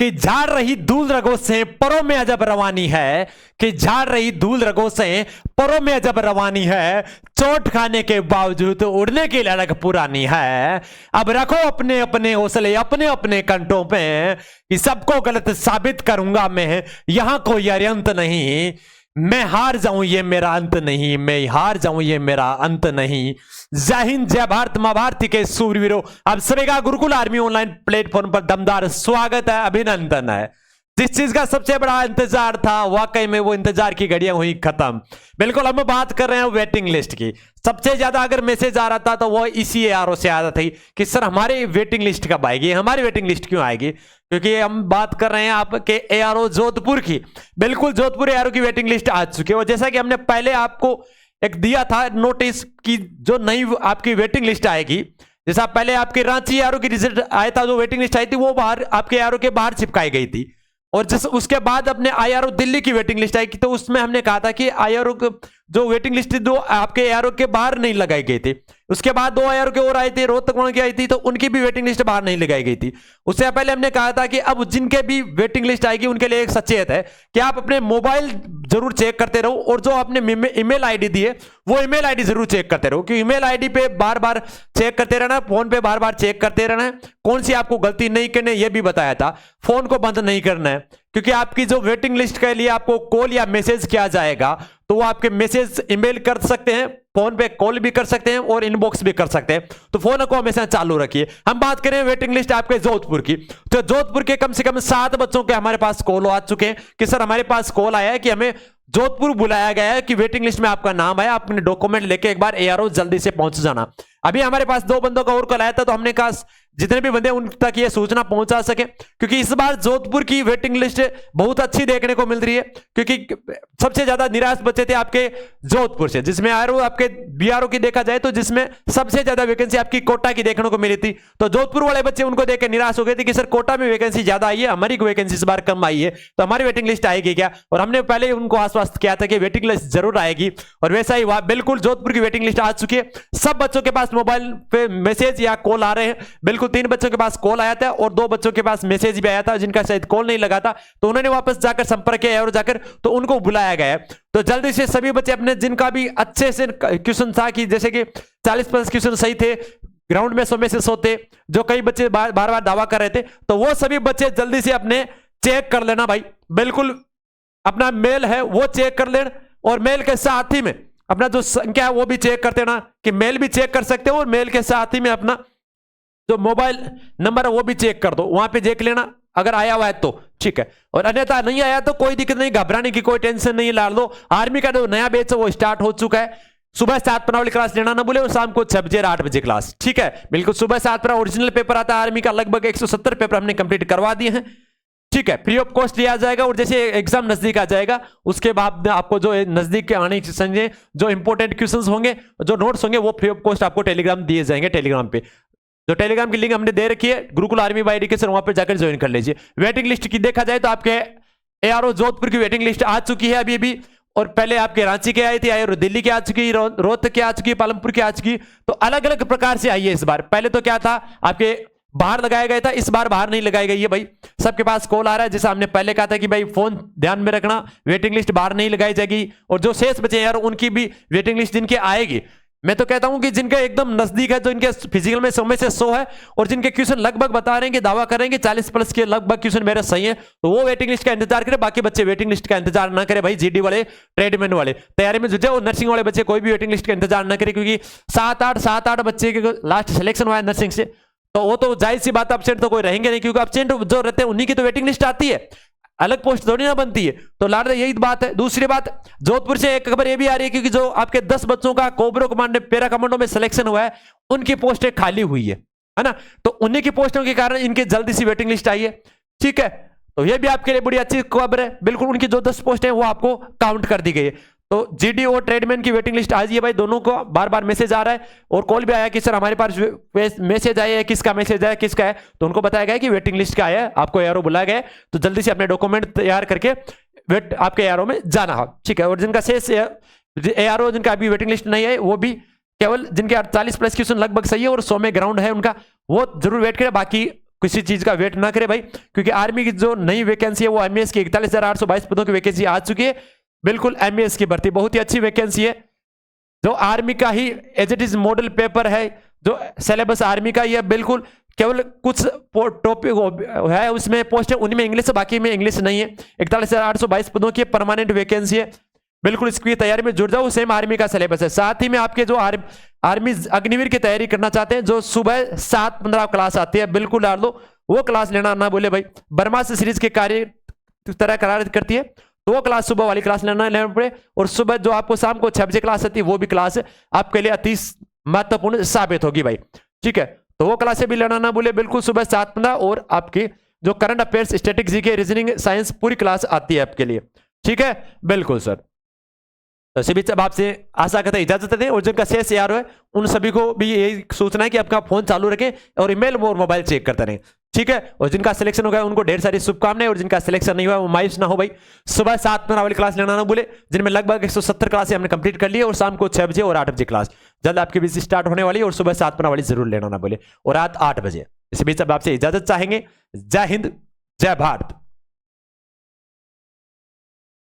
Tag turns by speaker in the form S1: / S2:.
S1: कि झाड़ रही धूल रगों से परों में अजब रवानी है, कि झाड़ रही धूल रगों से परों में अजब रवानी है, चोट खाने के बावजूद तो उड़ने की लड़क पुरानी है। अब रखो अपने अपने हौसले अपने अपने कंठों पे, कि सबको गलत साबित करूंगा मैं, यहां कोई अरियंत नहीं। मैं हार जाऊं ये मेरा अंत नहीं, मैं हार जाऊं ये मेरा अंत नहीं। जय हिंद, जय भारत, मां भारती के सूरवीरों, आप सभी का गुरुकुल आर्मी ऑनलाइन प्लेटफॉर्म पर दमदार स्वागत है, अभिनंदन है। जिस चीज का सबसे बड़ा इंतजार था, वाकई में वो इंतजार की घड़ियां हुई खत्म। बिल्कुल, हम बात कर रहे हैं वेटिंग लिस्ट की। सबसे ज्यादा अगर मैसेज आ रहा था तो वो इसी एआरओ से आ रहा था कि सर हमारी वेटिंग लिस्ट कब आएगी, हमारी वेटिंग लिस्ट क्यों आएगी, क्योंकि हम बात कर रहे हैं आपके एआरओ जोधपुर की। बिल्कुल, जोधपुर एआरओ की वेटिंग लिस्ट आ चुकी है। और जैसा कि हमने पहले आपको एक दिया था नोटिस की जो नई आपकी वेटिंग लिस्ट आएगी, जैसा पहले आपके रांची एआरओ की रिजल्ट आया था, जो वेटिंग लिस्ट आई थी वो बाहर आपके एआरओ के बाहर चिपकाई गई थी। और जिस उसके बाद अपने आईआरओ दिल्ली की वेटिंग लिस्ट आई, तो उसमें हमने कहा था कि आईआरओ जो वेटिंग लिस्ट दो आपके एआरओ के बाहर नहीं लगाई गई थी। उसके बाद दो आईआरओ के और आई थी, रोहतक की आई थी, तो उनकी भी वेटिंग लिस्ट बाहर नहीं लगाई गई थी। उससे पहले हमने कहा था कि अब जिनके भी वेटिंग लिस्ट आएगी उनके लिए एक सचेत है कि आप अपने मोबाइल जरूर चेक करते रहो, और जो आपने ईमेल आईडी दी है वो ईमेल आईडी जरूर चेक करते रहो, क्योंकि ईमेल आईडी पे बार बार चेक करते रहना, फोन पे बार बार चेक करते रहना है। कौन सी आपको गलती नहीं करनी है ये भी बताया था। फोन को बंद नहीं करना है, क्योंकि आपकी जो वेटिंग लिस्ट के लिए आपको कॉल या मैसेज किया जाएगा तो वो आपके मैसेज ईमेल कर सकते हैं, फोन पे कॉल भी कर सकते हैं और इनबॉक्स भी कर सकते हैं। तो फोन को हमेशा चालू रखिए। हम बात करें वेटिंग लिस्ट आपके जोधपुर की, तो जोधपुर के कम से कम 7 बच्चों के हमारे पास कॉल आ चुके हैं कि सर हमारे पास कॉल आया है कि हमें जोधपुर बुलाया गया है, कि वेटिंग लिस्ट में आपका नाम आया, अपने डॉक्यूमेंट लेके एक बार एआरओ जल्दी से पहुंच जाना। अभी हमारे पास 2 बंदों का और कॉल आया था, तो हमने कहा जितने भी बंदे उन तक ये सूचना पहुंचा सके, क्योंकि इस बार जोधपुर की वेटिंग लिस्ट बहुत अच्छी देखने को मिल रही है। क्योंकि सबसे ज्यादा निराश बच्चे थे आपके जोधपुर से, जिसमें आरओ आपके बीआरओ की देखा जाए तो जिसमें सबसे ज्यादा वैकेंसी आपकी कोटा की देखने को मिली थी। तो जोधपुर वाले बच्चे उनको देख निराश हो गए थे कि सर कोटा में वैकेंसी ज्यादा आई है, हमारी वैकेंसी इस बार कम आई है, तो हमारी वेटिंग लिस्ट आएगी क्या। और हमने पहले उनको आश्वस्त किया था कि वेटिंग लिस्ट जरूर आएगी, और वैसा ही बिल्कुल जोधपुर की वेटिंग लिस्ट आ चुकी है। सब बच्चों के पास मोबाइल पे मैसेज या कॉल आ रहे हैं। बिल्कुल 3 बच्चों के पास कॉल आया था और 2 बच्चों के पास मैसेज भी आया था, जिनका शायद कॉल नहीं लगा था, तो उन्होंने वापस जाकर संपर्क किया और जाकर तो उनको बुलाया गया है। तो जल्दी से सभी बच्चे अपने जिनका भी अच्छे से क्वेश्चन था, कि जैसे कि 40+ क्वेश्चन सही थे, ग्राउंड में 100 में से 100 थे, जो कई बच्चे बार बार दावा कर रहे थे, तो वो सभी बच्चे जल्दी से अपने चेक कर लेना भाई। बिल्कुल अपना मेल है वो चेक कर लेना, और मेल के साथ ही में अपना जो संख्या है वो भी चेक करते ना, कि मेल भी चेक कर सकते हो और मेल के साथ ही में अपना जो मोबाइल नंबर है वो भी चेक कर दो, वहां पे देख लेना अगर आया हुआ है तो ठीक है, और अन्यथा नहीं आया तो कोई दिक्कत नहीं, घबराने की कोई टेंशन नहीं, ला लो। आर्मी का जो नया बैच है वो स्टार्ट हो चुका है। सुबह 7 वाली क्लास लेना ना भूले, और शाम को 6 बजे और 8 बजे क्लास, ठीक है। बिल्कुल सुबह 7 ओरिजिनल पेपर आता है आर्मी का, लगभग 170 पेपर हमने कंप्लीट करवा दिए हैं, ठीक है। फ्री ऑफ कॉस्ट लिया जाएगा, और जैसे एग्जाम नजदीक आ जाएगा उसके बाद आपको जो नजदीक के आने से जो इंपॉर्टेंट क्वेश्चंस होंगे, जो नोट्स होंगे, वो फ्री ऑफ कॉस्ट आपको टेलीग्राम दिए जाएंगे। टेलीग्राम पे जो टेलीग्राम की लिंक हमने दे रखी है, गुरुकुल आर्मी बाय एजुकेशन, वहां पे जाकर ज्वाइन कर लीजिए। वेटिंग लिस्ट की देखा जाए तो आपके एआरओ जोधपुर की वेटिंग लिस्ट आ चुकी है अभी, और पहले आपके रांची के आई थी, आईआरओ दिल्ली की आ चुकी, रोहतक की आ चुकी, पालमपुर की आ चुकी, तो अलग अलग प्रकार से आई है इस बार। पहले तो क्या था आपके बाहर लगाया गया था, इस बार बाहर नहीं लगाई गई है भाई। सबके पास कॉल आ रहा है, जैसा हमने पहले कहा था कि भाई फोन ध्यान में रखना, वेटिंग लिस्ट बाहर नहीं लगाई जाएगी। और जो शेष बचे यार उनकी भी वेटिंग लिस्ट जिनके आएगी, मैं तो कहता हूं कि जिनका एकदम नजदीक है, जो इनके फिजिकल में 100 में से 100 है, और जिनके क्वेश्चन लगभग बता रहे हैं कि दावा करेंगे 40+ के लगभग क्वेश्चन मेरे सही है, तो वो वेटिंग लिस्ट का इंतजार करें। बाकी बच्चे वेटिंग लिस्ट का इंतजार ना करें भाई। जीडी वाले, ट्रेडमैन वाले तैयारी में जुटे, और नर्सिंग वाले बच्चे कोई भी वेटिंग लिस्ट का इंतजार ना करें, क्योंकि 7-8 बच्चे के लास्ट सिलेक्शन हुआ है नर्सिंग से, तो वो तो जाहिर सी बात, अपसेंट तो कोई रहेंगे नहीं, क्योंकि अपसेंट जो रहते हैं उन्हीं की तो वेटिंग लिस्ट आती है, अलग पोस्ट थोड़ी ना बनती है। तो लाड यही बात है। दूसरी बात, जोधपुर से एक खबर ये भी आ रही है, क्योंकि जो आपके 10 बच्चों का कोबरो कमांडो पैरा कमांडो में सिलेक्शन हुआ है, उनकी पोस्टें खाली हुई है ना, तो उन्हीं की पोस्टों के कारण इनके जल्दी सी वेटिंग लिस्ट आई है, ठीक है। तो ये भी आपके लिए बड़ी अच्छी खबर है। बिल्कुल उनकी जो 10 पोस्ट है वो आपको काउंट कर दी गई है। तो जीडी और ट्रेडमैन की वेटिंग लिस्ट आ गई है भाई। दोनों को बार बार मैसेज आ रहा है, और कॉल भी आया कि सर हमारे पास मैसेज आया है, किसका मैसेज आया, किसका है, तो उनको बताया गया कि वेटिंग लिस्ट का आया है, आपको एआरओ बुलाया गया है, तो जल्दी से अपने डॉक्यूमेंट तैयार करके वेट आपके एआरओ में जाना हो, ठीक है। और जिनका शेष एआरओ जिनका अभी वेटिंग लिस्ट नहीं है, वो भी केवल जिनके 40+ क्वेश्चन लगभग सही है और 100 में ग्राउंड है उनका, वो जरूर वेट करें। बाकी किसी चीज का वेट ना करे भाई, क्योंकि आर्मी की जो नई वैकेंसी है वो एमईएस की 41,822 पदों की वैकेंसी आ चुकी है। बिल्कुल एमईएस की भर्ती बहुत ही अच्छी वैकेंसी है, जो आर्मी का ही as it is model paper है, जो सिलेबस आर्मी का ही है। बिल्कुल केवल कुछ टॉपिक है उसमें पोस्ट है उनमें इंग्लिश है, बाकी में इंग्लिश नहीं है। 41,822 पदों की परमानेंट वैकेंसी है। बिल्कुल इसकी तैयारी में जुड़ जाओ, सेम आर्मी का सिलेबस है। साथ ही में आपके जो आर्मी अग्निवीर की तैयारी करना चाहते हैं, जो सुबह 7:15 क्लास आती है, बिल्कुल डाल दो, वो क्लास लेना ना बोले भाई। ब्रह्मास्त्र सीरीज के कार्य तरह करार करती है, तो वो क्लास सुबह वाली क्लास लेना पड़े। और सुबह जो आपको शाम को 6 बजे क्लास आती है, वो भी क्लास आपके लिए अति महत्वपूर्ण साबित होगी भाई। ठीक है, तो वो क्लासें भी लेना ना भूले, बिल्कुल सुबह 7:15। और आपकी जो current affairs, static GK, reasoning, science पूरी क्लास आती है आपके लिए। ठीक है, बिल्कुल सर। तो इसी बीच अब आपसे आशा करते हैं इजाजत दें, और जिनका शेष यार है उन सभी को भी यही सूचना है कि आपका फोन चालू रखें और ईमेल और मोबाइल चेक करते रहें। ठीक है, और जिनका सिलेक्शन हो गया उनको ढेर सारी शुभकामनाएं, और जिनका सिलेक्शन नहीं हुआ वो मायूस ना हो भाई। सुबह 7:15 वाली क्लास लेना ना भूले, जिनमें लगभग 170 क्लासें हमने कंप्लीट कर ली है, और शाम को 6 बजे और 8 बजे क्लास जल्द आपकी बीच स्टार्ट होने वाली है। और सुबह 7:15 वाली जरूर लेना ना भूले, और रात 8 बजे। इसी बीच अब आपसे इजाजत चाहेंगे। जय हिंद, जय भारत।